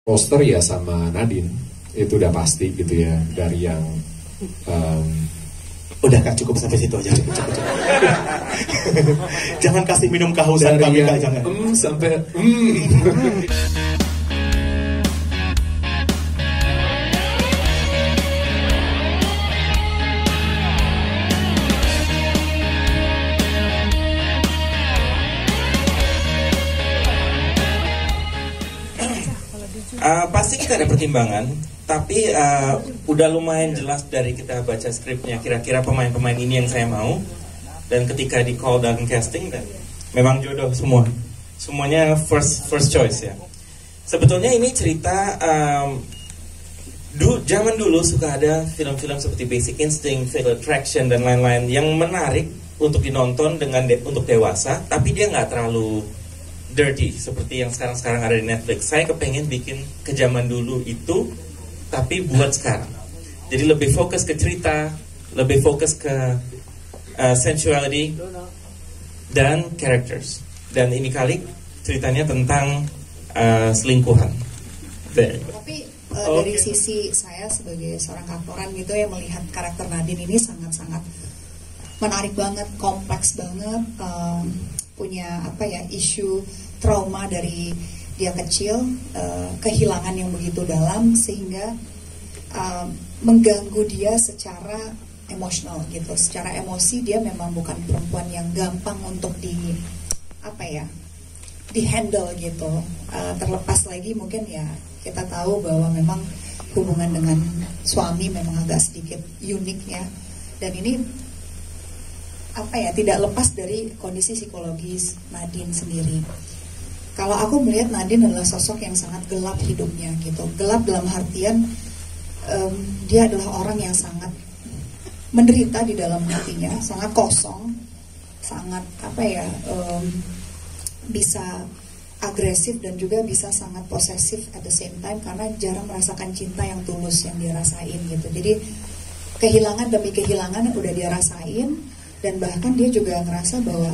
poster ya sama Nadine, itu udah pasti gitu ya, dari yang udah Kak, cukup sampai situ aja. Cukup. Jangan kasih minum kehausan dari kami yang Kak, jangan. Sampai Pasti kita ada pertimbangan, tapi udah lumayan jelas dari kita baca skripnya kira-kira pemain-pemain ini yang saya mau, dan ketika di call dan casting, dan memang jodoh semuanya first choice ya. Sebetulnya ini cerita zaman dulu suka ada film-film seperti Basic Instinct, Fatal Attraction dan lain-lain yang menarik untuk dinonton untuk dewasa, tapi dia nggak terlalu dirty seperti yang sekarang ada di Netflix. Saya kepengen bikin ke zaman dulu itu, tapi buat sekarang. Jadi lebih fokus ke cerita, lebih fokus ke sensuality dan characters. Dan ini kali ceritanya tentang selingkuhan. Tapi dari sisi saya sebagai seorang aktoran gitu ya, melihat karakter Nadine ini sangat-sangat menarik banget, kompleks banget, punya isu trauma dari dia kecil, kehilangan yang begitu dalam sehingga mengganggu dia secara emosional gitu. Secara emosi dia memang bukan perempuan yang gampang untuk di handle gitu. Terlepas lagi mungkin ya kita tahu bahwa memang hubungan dengan suami memang agak sedikit unik ya, dan ini tidak lepas dari kondisi psikologis Nadine sendiri. Kalau aku melihat Nadine adalah sosok yang sangat gelap hidupnya gitu. Gelap dalam artian dia adalah orang yang sangat menderita di dalam hatinya, sangat kosong, sangat bisa agresif dan juga bisa sangat posesif at the same time, karena jarang merasakan cinta yang tulus yang dia rasain gitu. Jadi kehilangan demi kehilangan yang udah dia rasain, dan bahkan dia juga ngerasa bahwa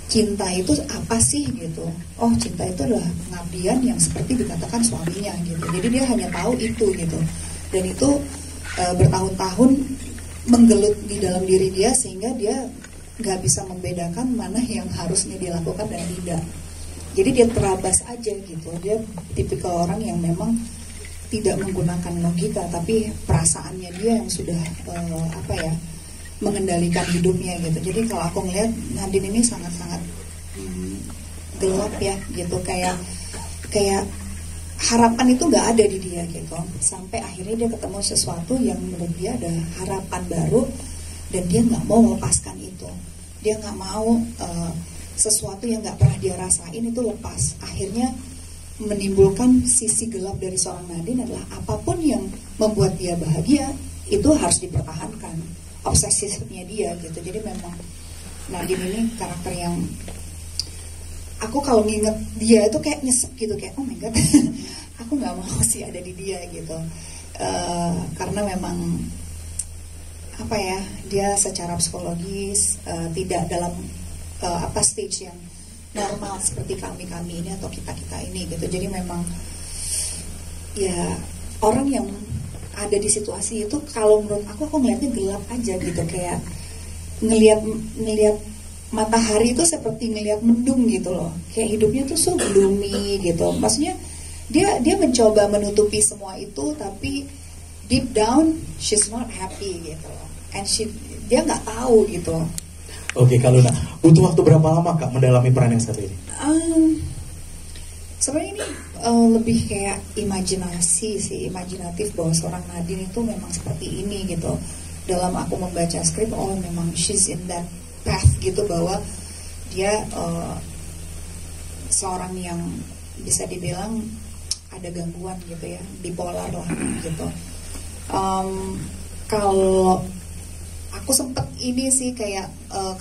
cinta itu apa sih gitu. Oh, cinta itu adalah pengabdian yang seperti dikatakan suaminya gitu. Jadi dia hanya tahu itu gitu. Dan itu bertahun-tahun menggelut di dalam diri dia, sehingga dia gak bisa membedakan mana yang harusnya dilakukan dan tidak. Jadi dia terabas aja gitu. Dia tipikal orang yang memang tidak menggunakan logika, tapi perasaannya dia yang sudah mengendalikan hidupnya gitu. Jadi kalau aku ngeliat Nadine ini sangat-sangat gelap ya gitu, kayak harapan itu nggak ada di dia gitu. Sampai akhirnya dia ketemu sesuatu yang menurut dia ada harapan baru, dan dia nggak mau melepaskan itu. Dia nggak mau sesuatu yang nggak pernah dia rasain itu lepas. Akhirnya menimbulkan sisi gelap dari seorang Nadine adalah apapun yang membuat dia bahagia itu harus dipertahankan. Obsesifnya dia gitu. Jadi memang Nadine ini karakter yang aku kalau nginget dia itu kayak nyesek gitu, kayak oh my god aku nggak mau sih ada di dia gitu, karena memang dia secara psikologis tidak dalam stage yang normal seperti kami ini atau kita ini gitu. Jadi memang ya orang yang ada di situasi itu, kalau menurut aku ngelihatnya gelap aja gitu, kayak ngelihat matahari itu seperti ngelihat mendung gitu loh, kayak hidupnya tuh so gloomy gitu. Maksudnya dia mencoba menutupi semua itu, tapi deep down she's not happy gitu loh, and dia nggak tahu gitu. Oke, kalau butuh waktu berapa lama Kak mendalami peran yang satu ini? Sebenarnya ini lebih kayak imajinatif bahwa seorang Nadine itu memang seperti ini gitu. Dalam aku membaca skrip, oh memang she's in that path gitu, bahwa dia seorang yang bisa dibilang ada gangguan gitu ya, bipolar lah gitu. Kalau aku sempet ini sih kayak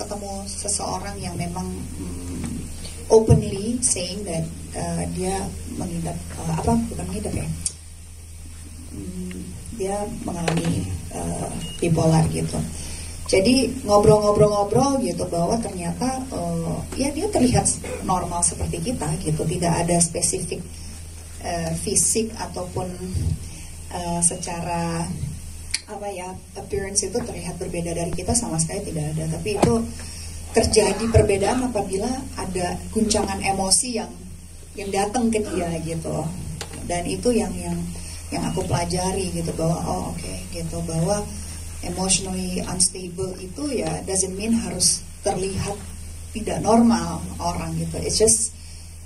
ketemu seseorang yang memang openly saying that dia mengidap dia mengalami bipolar gitu. Jadi ngobrol-ngobrol gitu, bahwa ternyata ya dia terlihat normal seperti kita gitu, tidak ada spesifik fisik ataupun secara appearance itu terlihat berbeda dari kita, sama sekali tidak ada. Tapi itu terjadi perbedaan apabila ada guncangan emosi yang datang ke dia gitu. Dan itu yang aku pelajari gitu, bahwa gitu, bahwa emotionally unstable itu ya doesn't mean harus terlihat tidak normal orang gitu. It's just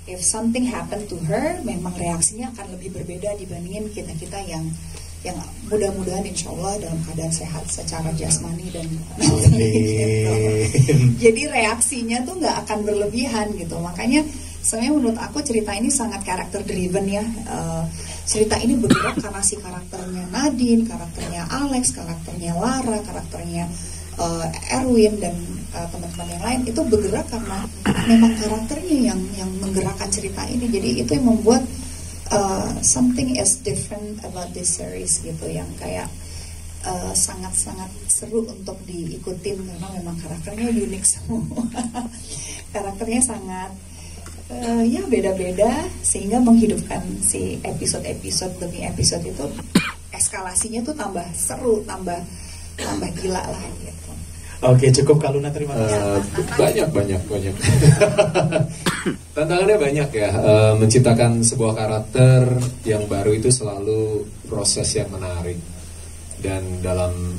if something happen to her, memang reaksinya akan lebih berbeda dibandingin kita yang mudah-mudahan insya Allah dalam keadaan sehat secara jasmani dan gitu. Jadi reaksinya tuh nggak akan berlebihan gitu. Makanya sebenarnya menurut aku cerita ini sangat karakter driven ya. Cerita ini bergerak karena si karakternya Nadine, karakternya Alex, karakternya Lara, karakternya Erwin dan teman-teman yang lain itu bergerak karena memang karakternya yang menggerakkan cerita ini. Jadi itu yang membuat something is different about this series gitu, yang kayak sangat-sangat seru untuk diikutin karena memang karakternya unik semua. Karakternya sangat ya beda-beda sehingga menghidupkan si episode demi episode itu, eskalasinya tuh tambah seru, tambah gila lah gitu. Oke, cukup Kak Luna, terima kasih. Banyak. Tantangannya banyak ya. Menciptakan sebuah karakter yang baru itu selalu proses yang menarik. Dan dalam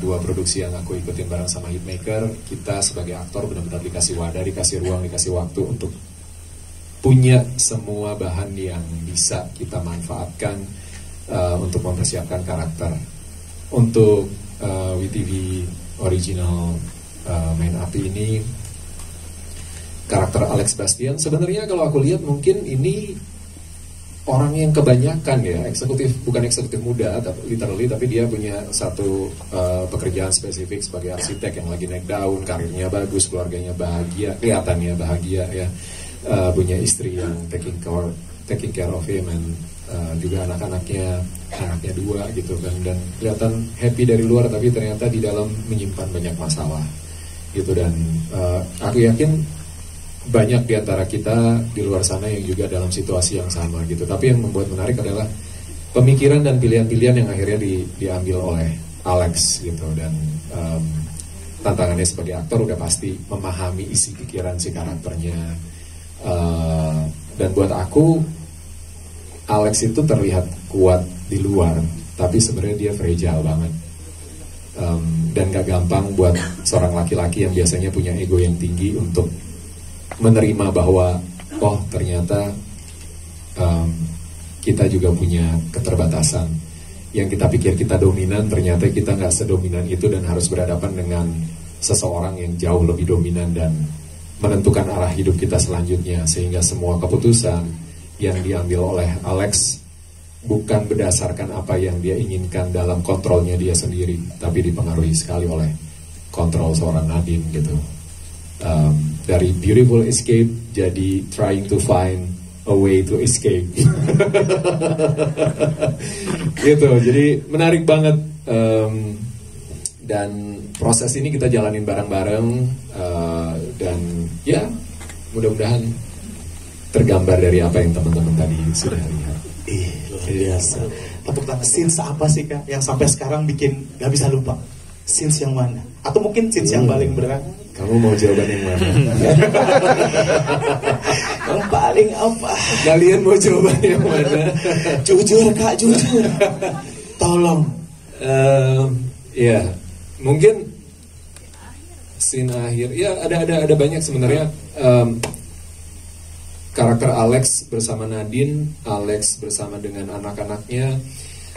dua produksi yang aku ikutin bareng sama Hitmaker, kita sebagai aktor benar-benar dikasih wadah, dikasih ruang, dikasih waktu untuk punya semua bahan yang bisa kita manfaatkan untuk mempersiapkan karakter. Untuk WeTV original Main Api ini, karakter Alex Bastian sebenarnya kalau aku lihat mungkin ini orang yang kebanyakan ya bukan eksekutif muda literally, tapi dia punya satu pekerjaan spesifik sebagai arsitek yang lagi naik daun, karirnya bagus, keluarganya bahagia, kelihatannya bahagia ya, punya istri yang taking care of him, and juga anaknya 2 gitu kan, dan kelihatan happy dari luar tapi ternyata di dalam menyimpan banyak masalah gitu. Dan aku yakin banyak di antara kita di luar sana yang juga dalam situasi yang sama gitu. Tapi yang membuat menarik adalah pemikiran dan pilihan-pilihan yang akhirnya diambil oleh Alex gitu. Dan tantangannya sebagai aktor udah pasti memahami isi pikiran si karakternya. Dan buat aku Alex itu terlihat kuat di luar, tapi sebenarnya dia fragile banget, dan gak gampang buat seorang laki-laki yang biasanya punya ego yang tinggi untuk menerima bahwa ternyata kita juga punya keterbatasan. Yang kita pikir kita dominan, ternyata kita gak sedominan itu dan harus berhadapan dengan seseorang yang jauh lebih dominan dan menentukan arah hidup kita selanjutnya. Sehingga semua keputusan yang diambil oleh Alex bukan berdasarkan apa yang dia inginkan dalam kontrolnya dia sendiri, tapi dipengaruhi sekali oleh kontrol seorang Nadine gitu. Dari beautiful escape jadi trying to find a way to escape. Gitu, jadi menarik banget. Dan proses ini kita jalanin bareng-bareng, dan ya mudah-mudahan tergambar dari apa yang teman-teman tadi sudah lihat. Luar biasa. Tepuk tangan. Scenes apa sih Kak yang sampai sekarang bikin gak bisa lupa? Scenes yang mana? Atau mungkin scenes yang paling berat? Kamu mau jawaban yang mana? Yang paling apa? Kalian mau jawaban yang mana? Jujur Kak, jujur. Tolong. Ya, mungkin scene akhir. Ya ada banyak sebenarnya. Karakter Alex bersama Nadine, Alex bersama dengan anak-anaknya,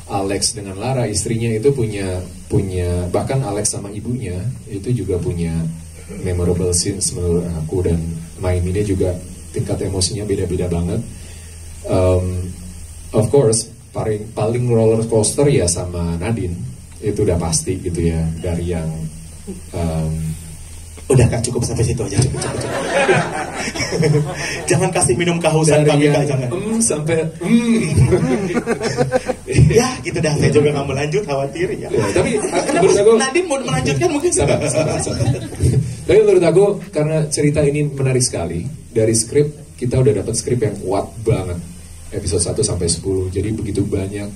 Alex dengan Lara istrinya itu punya bahkan Alex sama ibunya itu juga punya memorable scenes menurut aku. Dan main ini juga tingkat emosinya beda-beda banget. Of course paling roller coaster ya sama Nadine, itu udah pasti gitu ya. Dari yang udah Kak, cukup sampai situ aja, cukup. Jangan kasih minum kehausan kami Kak, jangan. Sampai ya gitu dah, saya juga nggak mau lanjut, khawatir ya. Tapi menurut aku Nadine mau melanjutkan mungkin sabar. Tapi menurut aku karena cerita ini menarik sekali, dari skrip kita udah dapat skrip yang kuat banget, episode 1 sampai 10. Jadi begitu banyak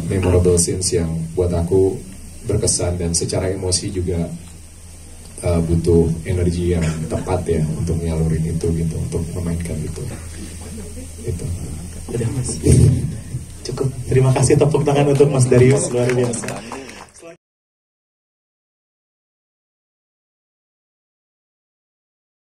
memorable scenes yang buat aku berkesan, dan secara emosi juga butuh energi yang tepat ya untuk nyalurin itu gitu, untuk memainkan itu. Udah Mas. Cukup. Terima kasih, tepuk tangan untuk Mas Darius, luar biasa.